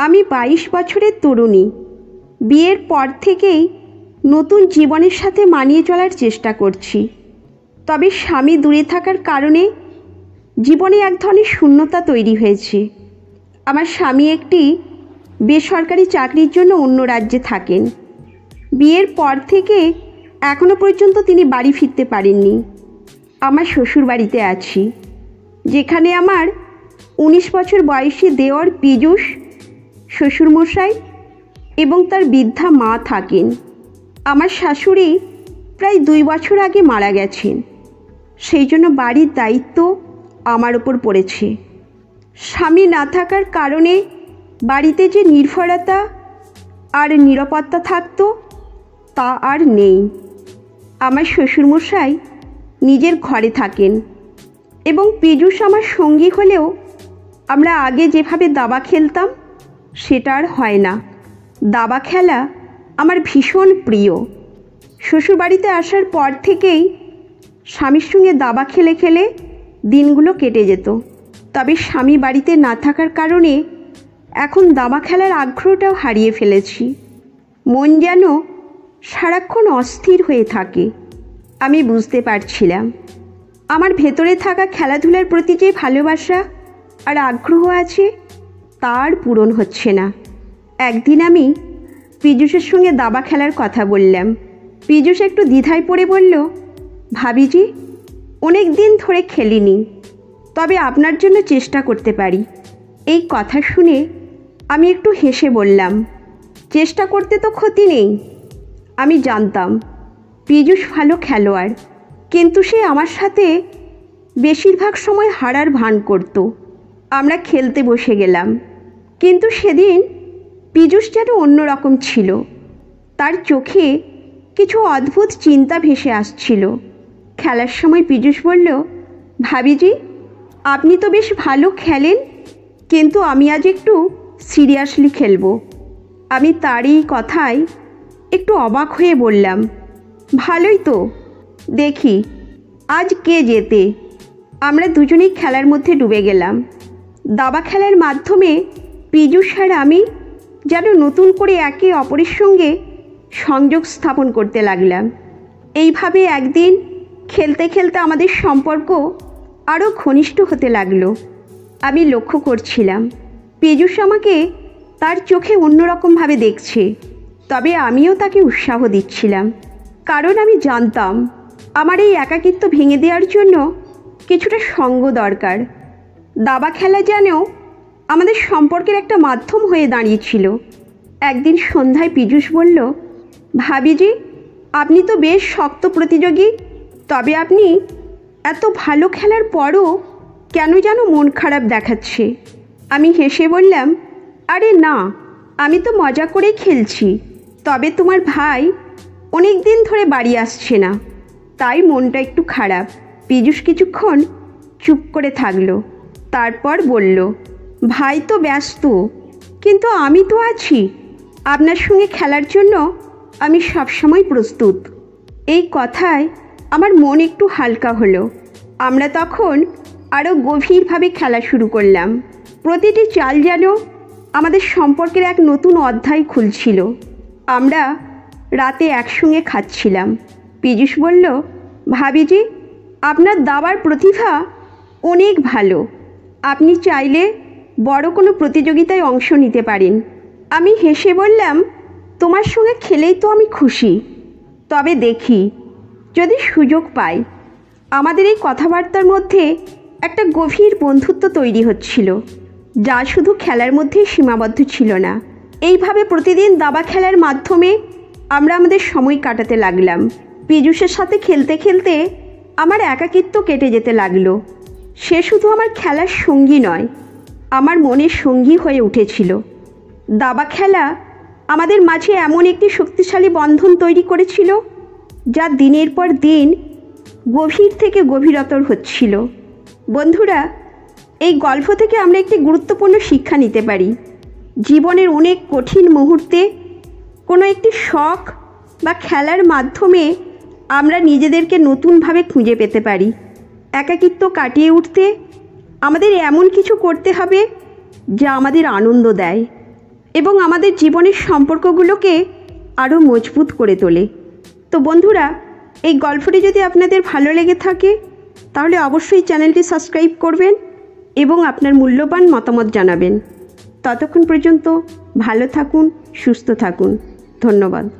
আমি 22 বছরের তরুণী। বিয়ের পর থেকেই নতুন জীবনের সাথে মানিয়ে চলার চেষ্টা করছি। তবে স্বামী দূরে থাকার কারণে জীবনে এক ধরনের শূন্যতা তৈরি হয়েছে। আমার স্বামী একটি বেসরকারি চাকরির জন্য অন্য রাজ্যে থাকেন। বিয়ের পর থেকে এখনো পর্যন্ত তিনি বাড়ি ফিরতে পারেননি। আমার শ্বশুর বাড়িতে আছি, যেখানে আমার 19 বছর বয়সী দেওর পীযূষ, শ্বশুরমশাই এবং তার বৃদ্ধা মা থাকেন। আমার শাশুড়ি প্রায় 2 বছর আগে মারা গেছেন, সেই জন্য বাড়ির দায়িত্ব আমার ওপর পড়েছে। স্বামী না থাকার কারণে বাড়িতে যে নির্ভরতা আর নিরাপত্তা থাকতো তা আর নেই। আমার শ্বশুরমশাই নিজের ঘরে থাকেন এবং পীযূষ আমার সঙ্গী হলেও আমরা আগে যেভাবে দাবা খেলতাম সেটা আর হয় না। দাবা খেলা আমার ভীষণ প্রিয়। শ্বশুরবাড়িতে আসার পর থেকেই স্বামীর সঙ্গে দাবা খেলে খেলে দিনগুলো কেটে যেত। তবে স্বামী বাড়িতে না থাকার কারণে এখন দাবা খেলার আগ্রহটাও হারিয়ে ফেলেছি। মন যেন সারাক্ষণ অস্থির হয়ে থাকে। আমি বুঝতে পারছিলাম আমার ভেতরে থাকা খেলাধুলার প্রতি যে ভালোবাসা আর আগ্রহ আছে তার পূরণ হচ্ছে না। একদিন আমি পীযূষের সঙ্গে দাবা খেলার কথা বললাম। পীযূষ একটু দ্বিধায় পড়ে বলল, ভাবিজি, অনেক দিন ধরে খেলিনি, তবে আপনার জন্য চেষ্টা করতে পারি। এই কথা শুনে আমি একটু হেসে বললাম, চেষ্টা করতে তো ক্ষতি নেই। আমি জানতাম পীযূষ ভালো খেলোয়াড়, কিন্তু সে আমার সাথে বেশিরভাগ সময় হারার ভান করত। আমরা খেলতে বসে গেলাম, কিন্তু সেদিন পীযূষ যেন অন্যরকম ছিল। তার চোখে কিছু অদ্ভুত চিন্তা ভেসে আসছিল। খেলার সময় পীযূষ বলল, ভাবিজি, আপনি তো বেশ ভালো খেলেন, কিন্তু আমি আজ একটু সিরিয়াসলি খেলব। আমি তার এই কথায় একটু অবাক হয়ে বললাম, ভালোই তো, দেখি আজ কে জেতে। আমরা দুজনেই খেলার মধ্যে ডুবে গেলাম। দাবা খেলার মাধ্যমে পীযূষ আর আমি যেন নতুন করে একে অপরের সঙ্গে সংযোগ স্থাপন করতে লাগলাম। এইভাবে একদিন খেলতে খেলতে আমাদের সম্পর্ক আরও ঘনিষ্ঠ হতে লাগলো। আমি লক্ষ্য করছিলাম পীযূষ আমাকে তার চোখে অন্যরকমভাবে দেখছে, তবে আমিও তাকে উৎসাহ দিচ্ছিলাম, কারণ আমি জানতাম আমার এই একাকিত্ব ভেঙে দেওয়ার জন্য কিছুটা সঙ্গ দরকার। দাবা খেলা যেন আমাদের সম্পর্কের একটা মাধ্যম হয়ে দাঁড়িয়েছিল। একদিন সন্ধ্যায় পীযূষ বলল, ভাবিজি, আপনি তো বেশ শক্ত প্রতিযোগী, তবে আপনি এত ভালো খেলার পরও কেন যেন মন খারাপ দেখাচ্ছে। আমি হেসে বললাম, আরে না, আমি তো মজা করেই খেলছি। তবে তোমার ভাই অনেক দিন ধরে বাড়ি আসছে না, তাই মনটা একটু খারাপ। পীযূষ কিছুক্ষণ চুপ করে থাকলো, তারপর বলল, ভাই তো ব্যস্ত, কিন্তু আমি তো আছি। আপনার সঙ্গে খেলার জন্য আমি সবসময় প্রস্তুত। এই কথায় আমার মন একটু হালকা হলো। আমরা তখন আরও গভীরভাবে খেলা শুরু করলাম। প্রতিটি চাল যেন আমাদের সম্পর্কের এক নতুন অধ্যায় খুলছিল। আমরা রাতে একসঙ্গে খাচ্ছিলাম। পীযূষ বলল, ভাবিজি, আপনার দাবার প্রতিভা অনেক ভালো। আপনি চাইলে বড় কোনো প্রতিযোগিতায় অংশ নিতে পারেন। আমি হেসে বললাম, তোমার সঙ্গে খেলেই তো আমি খুশি, তবে দেখি যদি সুযোগ পাই। আমাদের এই কথাবার্তার মধ্যে একটা গভীর বন্ধুত্ব তৈরি হচ্ছিল, যা শুধু খেলার মধ্যেই সীমাবদ্ধ ছিল না। এইভাবে প্রতিদিন দাবা খেলার মাধ্যমে আমরা আমাদের সময় কাটাতে লাগলাম। পীযূষের সাথে খেলতে খেলতে আমার একাকিত্ব কেটে যেতে লাগলো। সে শুধু আমার খেলার সঙ্গী নয়, আমার মনের সঙ্গী হয়ে উঠেছিল। দাবা খেলা আমাদের মাঝে এমন একটি শক্তিশালী বন্ধন তৈরি করেছিল, যা দিনের পর দিন গভীর থেকে গভীরতর হচ্ছিল। বন্ধুরা, এই গল্প থেকে আমরা একটি গুরুত্বপূর্ণ শিক্ষা নিতে পারি। জীবনের অনেক কঠিন মুহূর্তে কোনো একটি শখ বা খেলার মাধ্যমে আমরা নিজেদেরকে নতুনভাবে খুঁজে পেতে পারি। একাকিত্ব কাটিয়ে উঠতে আমাদের এমন কিছু করতে হবে যা আমাদের আনন্দ দেয়। এবং আমাদের জীবনের সম্পর্কগুলোকে আরও মজবুত করে তোলে। তো বন্ধুরা, এই গল্পটি যদি আপনাদের ভালো লেগে থাকে তাহলে অবশ্যই চ্যানেলটি সাবস্ক্রাইব করবেন এবং আপনার মূল্যবান মতামত জানাবেন। ততক্ষণ পর্যন্ত ভালো থাকুন, সুস্থ থাকুন। ধন্যবাদ।